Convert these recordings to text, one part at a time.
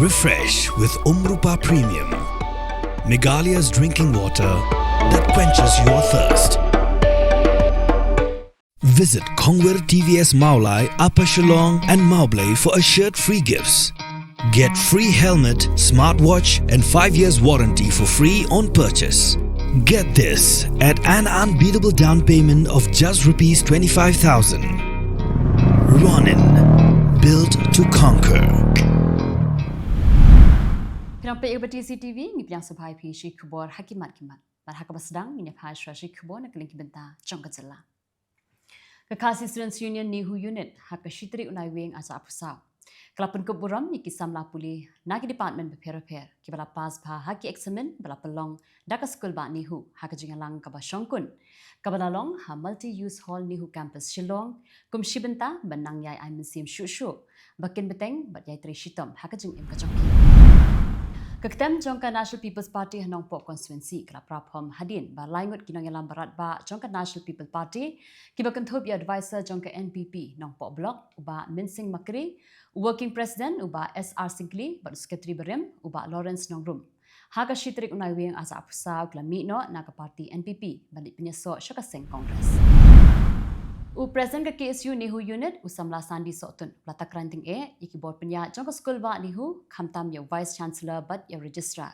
Refresh with Umrupa Premium, Meghalaya's drinking water that quenches your thirst. Visit Khubor TVS Maulai, Upper Shillong and Maublay for assured-free gifts. Get free helmet, smartwatch and 5 years warranty for free on purchase. Get this at an unbeatable down payment of just rupees 25,000. Ronin, built to conquer. Kenapa ibu TV ni piang sebai pi si Khubor hakimat. Berhak sedang ni phai si Khubor nak link benta jong Jylla. Kekasih Students Union Nihu Unit hak Shitri Naiwieng asa apusau. Kelapun keburam ni kisamla puli nagi department beper-per kibala pas bah haki examen bala pelong daka school ba Nihu hak jingalang kaba Shongkun. Kabala long ha multi-use hall Nihu campus Shillong kum shibenta benang yai ai mensim shu bakin beteng bat yai tri shitom hak jing im kajongki. Keketem jongka National People's Party hanong pop konstituensi kala prapom hadin ba laingut kinong yalam barat ba jongka National People's Party kiba kentup ya advisor jongka NPP nong pop blok uba Minsing Makri working president uba SR Singli ba secretary berem uba Lawrence Nongrum haga shitrik Naiwieng asa apusau kala mino na ka parti NPP balik penyeso syakaseng kongres. Present ke KSU Nihu Unit usamla sandi sotun latak ranting iki board penya jongka school ba Nihu khamtam ya vice chancellor but ya registrar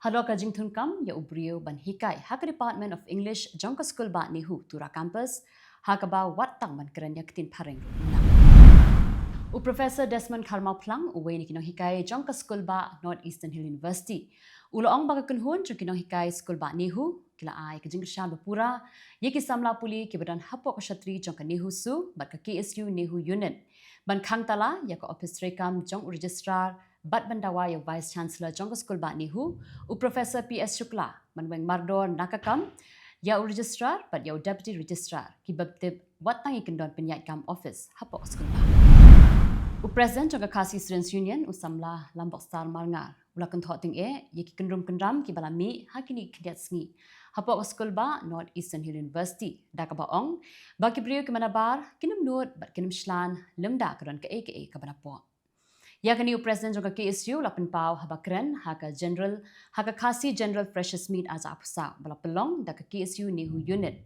halo ka jingthun kam ya ubrio ban hikai hak department of English jongka school ba Nihu tura campus hak ba watang ban keren ya ketin pareng Professor Desmond Karmau Plang uwe ni kinong hikai jongka school ba Northeastern Hill University uloong baga kunhun jong kinong hikai school ba Nihu kila ai ke jingkishan bapura ye ki samla puli ke badan hapo ka shatri jong ka Nihu su bat ka KSU Nihu Unit ban khangtala ya ka office rekam jong registrar bat bandawa ya vice chancellor jong ka school ba Nihu Professor PS Shukla manweng mardor nakakam ya registrar bat ya deputy registrar ki babtib watang ikendon penyat kam office hapo ka school ba President jong ka Khasi Students Union usamla lambok star marngar ulakan thoting ye ki kendrum kendram ki balami hakini kidat sngi hapo ka school ba Northeastern Hill University daka baong baki brio ke manabar kinum nut bat kinum shlan lemda karon ka ka banapo ya kani president jong ka KSU lapan pau habakren haka general haka Khasi general freshers meet as apsa bala pelong daka KSU Nihu Unit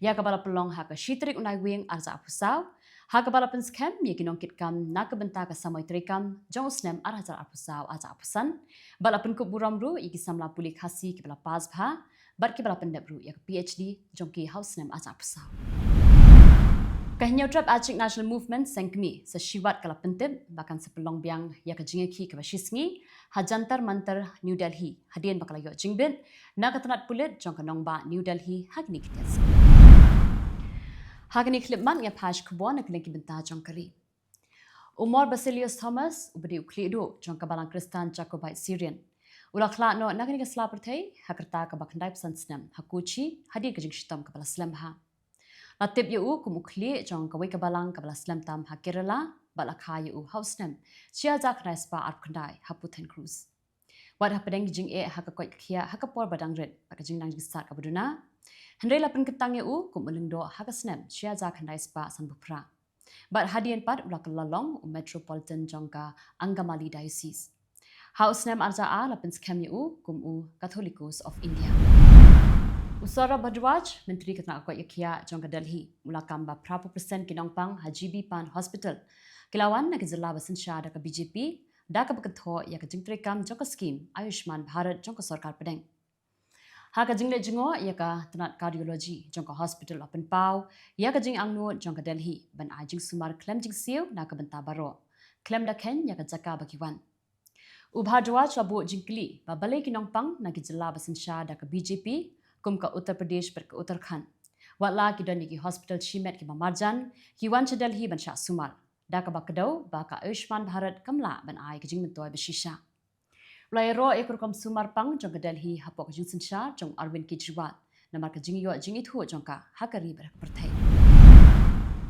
ya ka bala pelong haka shitrik Naiwieng as apsa haka bala pen scam ye kinong kitkam nakabenta ka samoy trikam jong usnem arhajar apusau aja apusan bala pen kuburam ru iki samla puli Khasi ki bala pas bha bar ki bala pendep ru ya PhD jong ki house nem aja apusau kahnya trap achik national movement sengkmi sa shiwat kala pentib bahkan sepelong biang ya ka jingeki ka bashisngi hajantar mantar New Delhi hadien bakala yo jingbin nakatanat pulit jong kanong ba New Delhi hagni kites Hagani klipman ya pash Khubor nak lengki benta jong kari. Umar Basilius Thomas ubedi uklido jong kabalang Kristan Jacobite Syrian. Ula khla no nagani ka sla Pyrthei hakerta ka bakandai pesan snam hakuchi hadi ka jing shitam ka bala slam ha. Latip yu kum ukli jong ka kabalang ka bala slam tam ha Kerala bala kha yu house nam. Sia jak spa at kandai haputen cruise. Wat hapedeng jing hakakoi kia hakapor badang red baka jing nang gisat ka buduna. Hendai lapan ketang yu kum ulengdo hakasnem sia jak handai spa san bupra. But hadian pat ulak lalong metropolitan jongka Angamali diocese. House nem arja a lapan scam yu kum Catholicos of India. Usara Bhadraj menteri ketna akoi yakia jongka Delhi ulakam ba prapu persen kinongpang HGB Pan Hospital. Kilawan na Jylla basin syada ka BJP da ka beketho ya ka jingtrekam jongka scheme Ayushman Bharat jongka sarkar pedeng. Haka jingle jingo ya ka tenat cardiology jongka hospital open pau ya ka jing angnu jongka Delhi ban ajing sumar klem jing siu na ka benta baro klem da ken ya ka jaka bakiwan ubhadwa chabu jingkli ba balai kinongpang na Jylla basin sha da ka BJP kum ka Uttar Pradesh per ka Uttarakhand watla ki don ki hospital chimet ki mamarjan ki wan cha Delhi ban sha sumar da ka bakadau ba ka Ayushman Bharat kamla ban ai ka jing mentoi beshisha Lairo ekurkom sumar pang jongka Delhi hapok jing sensha jong Arvind Kejriwal namar ka jing yo jing itu jongka hakari ber Pyrthei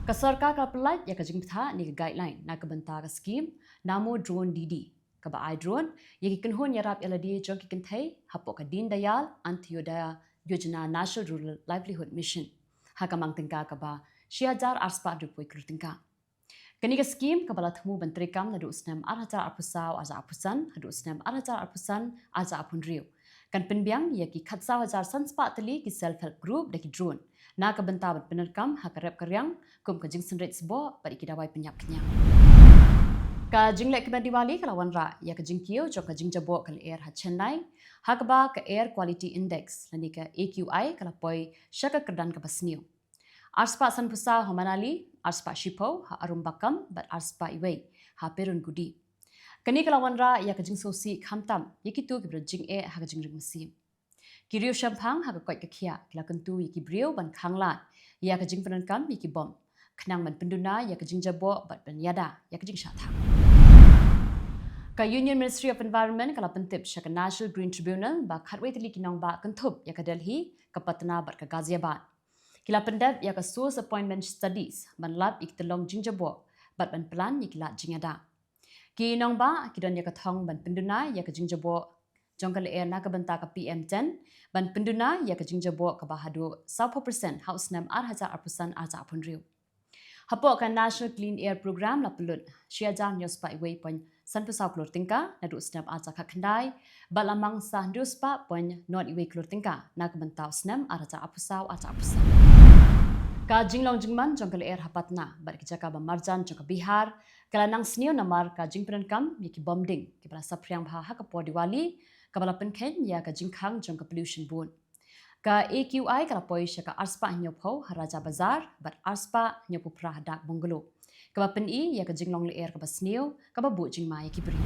ka sarkar ka pelai ya ka jing tha ni guideline na ka benta ka scheme namo drone DD ka ba ai drone ye ki kunhon yarap eladi jong ki kenthai hapok ka Deen Dayal Antyodaya Yojana National Rural Livelihood Mission hakamang tingka ka ba 6000 arspa rupoi krutingka Kani ka skim kabala temu Menteri Kam nadu usnem arhajar arpusau aja apusan hadu usnem arhajar arpusan aja apun riu. Kan penbiang ia ki khatsau hajar sanspa teli ki self help group daki drone. Na ka benta bat penerkam ha karep karyang kum ka jing senret sebo bat ikidawai penyap kenyang. Ka jing lek keban Diwali kalawan ra ia ka jing kiu jok ka jing jabo kal air ha Chennai ha ba ka air quality index lani ka AQI kala poi syaka kerdan ka basniu. Arspa san pusau ha Manali, arspa Shipo ha Arumbakam bat arspa Iwei ha Perun Gudi. Kani kalawan ra ia ka jing sosi khamtam yikitu ki jing e ha ka jing ring mesim. Kiriu Shampang ha ka koi ka khia kila kentu yiki briu ban khanglat ia ka jing penankam yiki bom. Kenang ban penduna ia ka jing jabo bat ban yada ia ka jing syathang. Ka Union Ministry of Environment kala pentip syaka National Green Tribunal ba khatwei teli kinong ba kentup ia ka Delhi ka Patna bat ka Ghaziabad. Kila pendap ia ka source appointment studies ban lab ik telong jing jabo bat ban plan ikila jing ada. Ki nong ba kidon ia ka thong ban penduna ia ka jing jabo jongkal air na ka benta ka PM10 ban penduna ia ka jing jabo ka bahadu 40% house nam arhajar arpusan arja apun riu. Hapo ka National Clean Air Program la pelut siajar nyospa iwei pon sanpusau klor tingka nadu snap arja ka khandai balamang sah duspa pon not iwei klor tingka na ka benta snam arja apusau arja apusan. Ka jinglong jingman jongkal air hapatna bat kijaka ba marjan jongka Bihar kala nang sniu namar ka jingpren kam yaki bombing ki bala sapriang bha ha ka po Diwali ka bala penken ya ka jingkhang jongka pollution bun. Ka AQI kala poi syaka arspa nyopho haraja bazar bat arspa nyopu prah dak bungalow. Ka ba pen I ya ka jinglong le air ka ba sniu ka ba bu jingmai ki bri.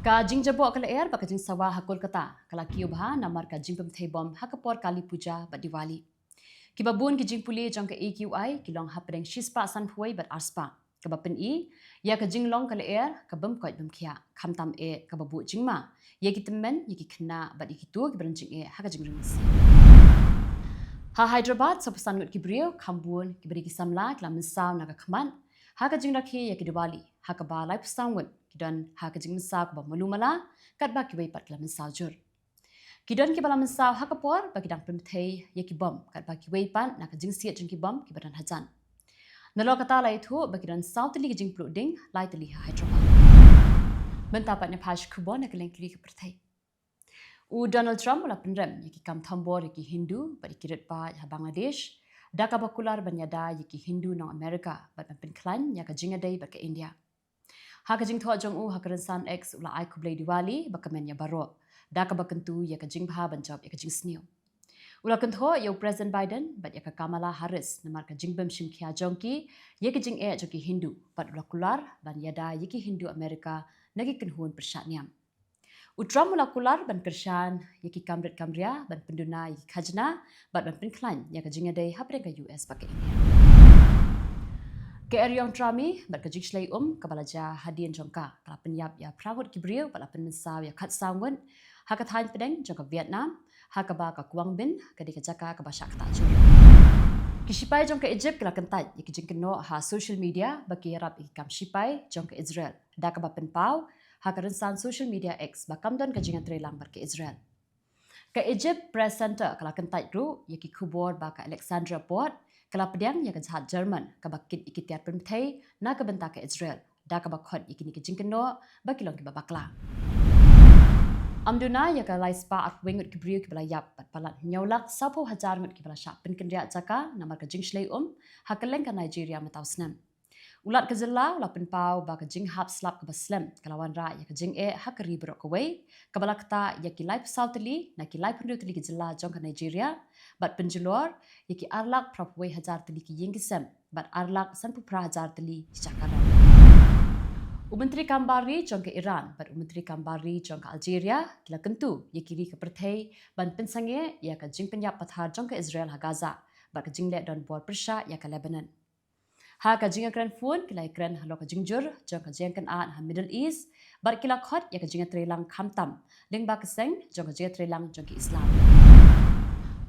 Ka jing jabo kala air ba ka jing sawa ha Kolkata kala kiu bha namar ka jingpem thei bom ha ka por Kali Puja bat Diwali. Kibabun ki jing puli jong ka AQI kilong hapdeng shispa san phuai bat arspa. Kabapen I ya ka jinglong kala air ka bam koi bam khia khamtam e ka babu jingma ya ki temmen ya ki khna bat ki tu ki branjing e ha ka jingring. Ha Hyderabad sapusan ngut ki brio khambun ki bari ki samla klam saw na ka khman ha ka jing rakhi ya ki Diwali ha ka ba life sound ki don ha ka jing sa ka ba malumala kat ba ki wei pat klam saw jur. Kidon ki balam saw ha ka por ba ki dang Pyrthei ya ki bom kat ba ki wei pan na ka jing siat jing ki bom ki badan hajan. Nalo kata lai thu ba ki don saw teli ki jing pluding lai teli ha Hyderabad. Mentapat ne pash Khubor na Kylleng ki Pyrthei. U Donald Trump la penrem ya ki kam thambor ya ki Hindu ba ki ret pa ha Bangladesh daka bakular banyada ya ki Hindu nong Amerika ba pen klan ya ka jinga dei ba ka India. Ha ka jing tho jong u ha karansan X ula ai kublai Diwali ba kamen ya baro. Daka bakentu ya ka jing bha banjab ya ka jing sniu. Ula kentho ya President Biden bat ya ka Kamala Harris namar ka jing bem shim khia jongki ya ka jing e joki Hindu bat ula kular ban yada ya ki Hindu Amerika nagi kenhun persyatniam. Utram ula kular ban kershan ya ki kamret kamria ban penduna ya ki khajna bat ban penklan ya ka jing adai hapre ka US pakai India. Ke Eryong Trami bat ka jing shlai kabalaja hadien jongka kala penyap ya prawut kibriu bala pensaw ya khat sawngun hakathan pedeng jongka Vietnam hakaba ka Kuang Bin ka dikajaka ka basyak tajur. Kishipai jongka Egypt kala kentat ya ki jing keno ha social media baki rap ikam shipai jongka Israel da ka ba penpau ha karansan social media X ba kamdon ka jinga trelang bar ke Israel. Ka Egypt Press Center kala kentat ru ya ki Khubor ba ka Alexandria Port kala pedang ya ka jahat German ka bakit ikitiar Pyrthei na ka benta ka Israel da ka ba khot ikini ka jing keno ba kilong ki ba bakla. Amduna ya ka laispa ak wengut ki briu ki bala yap pat palat nyolak sapo hajar ngut ki bala syak penkendria jaka namar ka jing shlei ha Kylleng ka Nigeria matausnam. Ulat ka Jylla ula penpau ba ka jing hap slap ka baslam kalawan ra ya ka jing e ha ka ribrok ka wei ka bala kata ya ki life sauteli na ki life pendu teli ki Jylla jong ka Nigeria bat penjulor ya ki arlak prap wei hajar teli ki yingisam bat arlak sanpu pra hajar teli ki Jakarta. Menteri Kambari jong ke Iran bat Menteri Kambari jong ke Algeria kila kentu ya kiri ke Pyrthei ban pensange ya ka jing penyap pathar jong ke Israel ha Gaza bat ka jing le don bor Persha ya ka Lebanon. Ha ka jing kran fun kila kran halo ka jingjur jong ka jing kan ha Middle East bat kila khot ya ka jing trelang khamtam ling ba ka seng jong ka jing trelang jong ke Islam.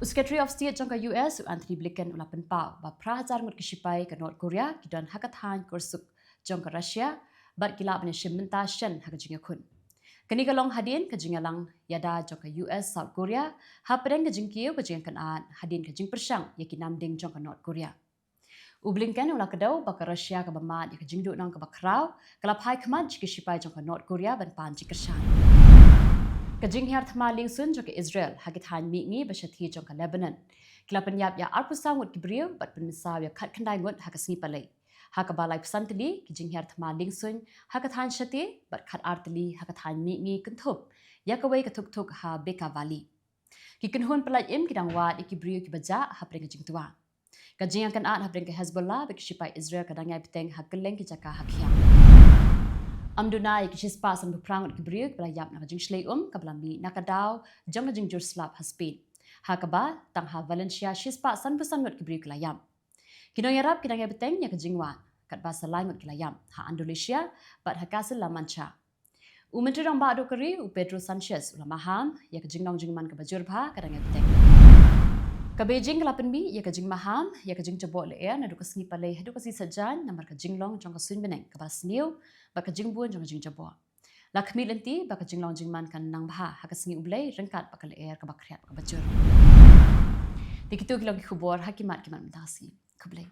Secretary of State jong ka US Anthony Blinken ula penpau ba prahajar ngut kishipai ka North Korea kidon hakathan kursuk jong ka Russia bat kila bani shimenta shen ha ka jinga kun. Kani ka long hadin ka jinga lang yada jong ka US South Korea ha pedeng ka jing kiu ka jing kan hadin ka jing persyang ya ki namding jong ka North Korea. Ublinkan ulah kedau baka Rusia ke bamat ya kejingdu nang ke bakrau kelap hai kemad jika sipai jong ke North Korea ban pan jikershan. Kejing hiar thma lingsun jong ke Israel hagit han mi ngi bashathi jong ke Lebanon. Kelap penyap ya arpusa ngut kibriu bat penmisaw ya kat kendai ngut hakasni palai. Haka balai pesanteli kejing hiar thma lingsun hakat han shati bat kat arteli hakat han mi ngi kentup ya kawai ketuk-tuk ha beka vali. Ki kenhun pelaj im kidang wat ikibriu ki baja ha pring kejing tua. Kajing akan at habring ke Hezbollah bagi sipai Israel kadang ay Pyrthei ha Kylleng ki jaka ha khiam. Amdunai ki shispa san berperang ki briuk belayap na kajing shlei kablami nakadaw jong kajing jurslap ha Spain. Ha kaba tang ha Valencia shispa san pesangut ki briuk layam. Kino yarap kadang ay Pyrthei ya kajing wan kat bahasa lain ki layam ha Indonesia bat ha kasil la mancha. Menteri rang ba do keri Pedro Sanchez ulamaham ya kajing nong jingman ke bajurba kadang ay Pyrthei. Ka Beijing kelapan mi ya kajing maham ya kajing jebok le na du kasni palai du kasi sajan namar kajing long jong kasun beneng ka basniu ba kajing bun jong kajing jebok la khmi lenti ba kajing long jingman kan nang bha ha kasni ublai rengkat ba kale ka bakriat ka bajur dikitu kilong khubor hakimat kiman mendasi kublai